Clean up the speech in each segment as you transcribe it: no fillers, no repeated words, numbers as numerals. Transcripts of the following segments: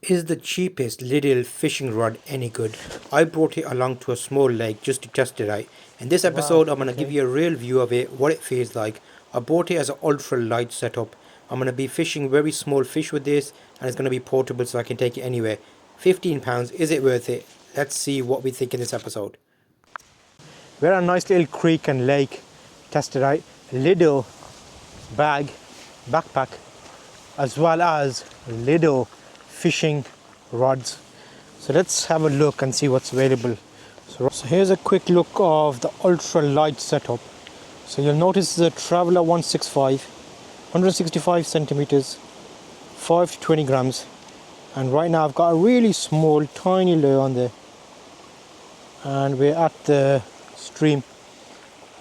Is the cheapest Lidl fishing rod any good? I brought it along to a small lake just to test it out. In this episode, I'm going to give you a real view of it, what it feels like. I bought it as an ultra light setup. I'm going to be fishing very small fish with this, and it's going to be portable so I can take it anywhere. £15, is it worth it? Let's see what we think in this episode. We're at a nice little creek and lake, tested out. Lidl backpack, as well as Lidl fishing rods. So let's have a look and see what's available. So here's a quick look of the ultra light setup. So you'll notice the Traveler 165, 165 centimeters, 5 to 20 grams. And right now I've got a really small, tiny lure on there. And we're at the stream.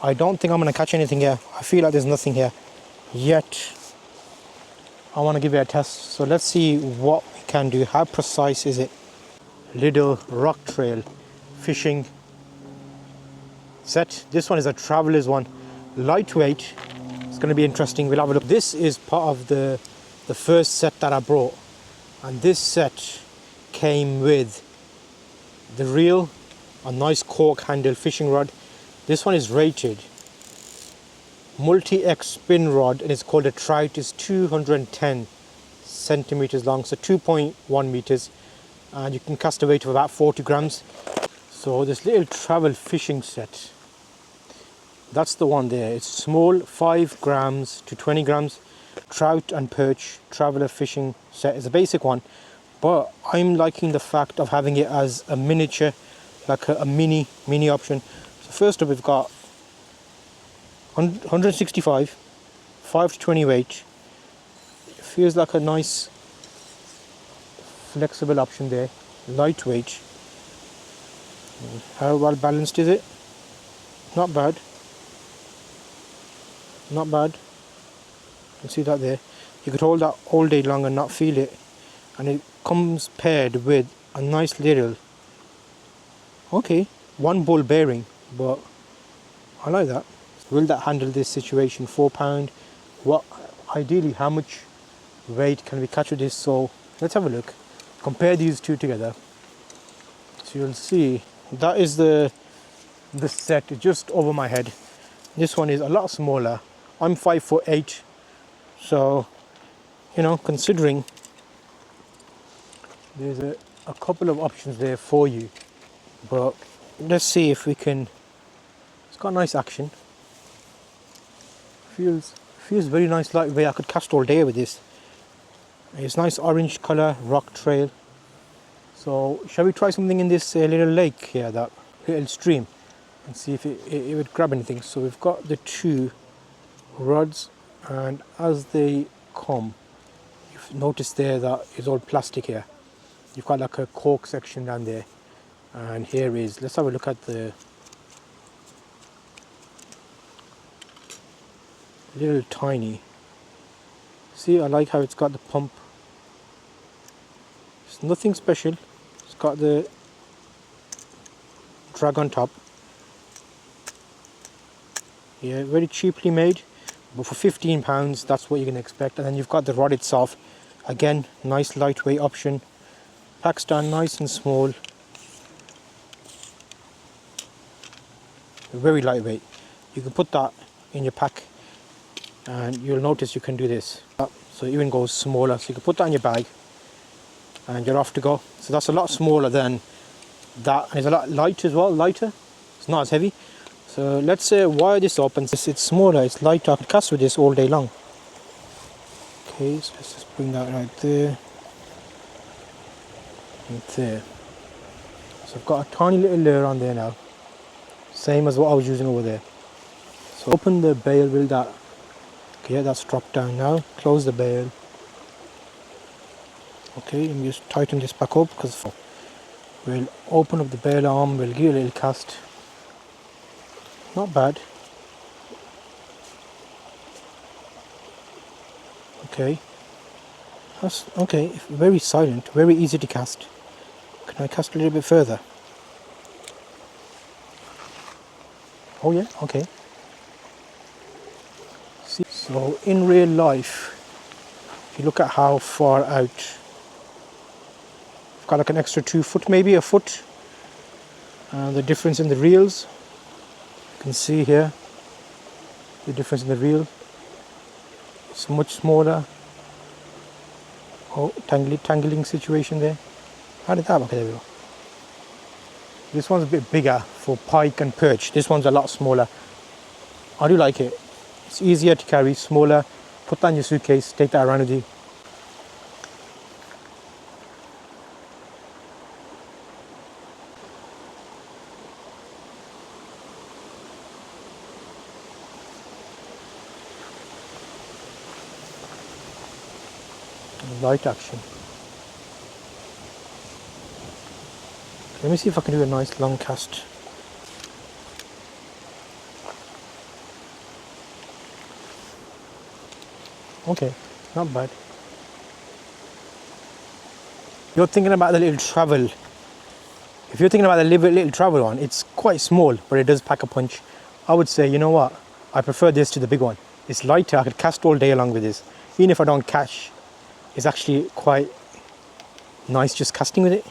I don't think I'm going to catch anything here. I feel like there's nothing here yet. I want to give it a test. So let's see what we can do. How precise is it? Lidl Rocktrail fishing set. This one is a traveler's one. Lightweight. It's going to be interesting. We'll have a look. This is part of the first set that I brought. And this set came with the reel, a nice cork handle fishing rod. This one is rated multi-X spin rod, and it's called a trout. It's 210 centimeters long, so 2.1 meters, and you can cast a weight of about 40 grams. So this little travel fishing set, that's the one there. It's small, 5 grams to 20 grams. Trout and perch traveler fishing set is a basic one, but I'm liking the fact of having it as a miniature, like a mini option. So first up, we've got 165, 5 to 20 weight. It feels like a nice flexible option there. Lightweight. How well balanced is it? Not bad. Not bad. You can see that there. You could hold that all day long and not feel it. And it comes paired with a nice little, okay, one ball bearing, but I like that. Will that handle this situation? £4. What, ideally, how much weight can we catch with this? So let's have a look. Compare these two together. So you'll see that is the set just over my head. This one is a lot smaller. I'm 5'8", so you know, considering there's a couple of options there for you. But let's see if we can. It's got nice action. Feels very nice, lightweight. I could cast all day with this. It's nice orange color, Rocktrail. So shall we try something in this little lake here, that little stream, and see if it would grab anything. So we've got the two rods, and as they come, you've noticed there that it's all plastic here. You've got like a cork section down there, and here is, let's have a look at the little tiny. See, I like how it's got the pump. It's nothing special. It's got the drag on top. Yeah, very cheaply made, but for £15, that's what you can expect. And then you've got the rod itself. Again, nice lightweight option. Packs down nice and small. Very lightweight. You can put that in your pack, and you'll notice you can do this. So it even goes smaller, so you can put that in your bag and you're off to go. So that's a lot smaller than that, and it's a lot light as well, lighter. It's not as heavy. So let's wire this up, and it's smaller, it's lighter. I could cast with this all day long. Okay, so let's just bring that right there and there. So I've got a tiny little lure on there now, same as what I was using over there. So open the bail, will that? Okay, that's dropped down now. Close the bail. Okay, let me just tighten this back up, because we'll open up the bail arm, we'll give it a little cast. Not bad. Okay. That's okay, very silent, very easy to cast. Can I cast a little bit further? Oh yeah, okay. See, so in real life, if you look at how far out I've got like an extra 2 foot, maybe a foot. The difference in the reels, you can see here the difference in the reel. It's much smaller. Oh, tangling situation there. How did that work? There we go. This one's a bit bigger for pike and perch. This one's a lot smaller. I do like it. It's easier to carry, smaller. Put that in your suitcase, take that around with you. Light action. Let me see if I can do a nice long cast. Okay, not bad. You're thinking about the little travel. If you're thinking about the little travel one, it's quite small, but it does pack a punch. I would say, you know what? I prefer this to the big one. It's lighter. I could cast all day along with this. Even if I don't catch, it's actually quite nice just casting with it.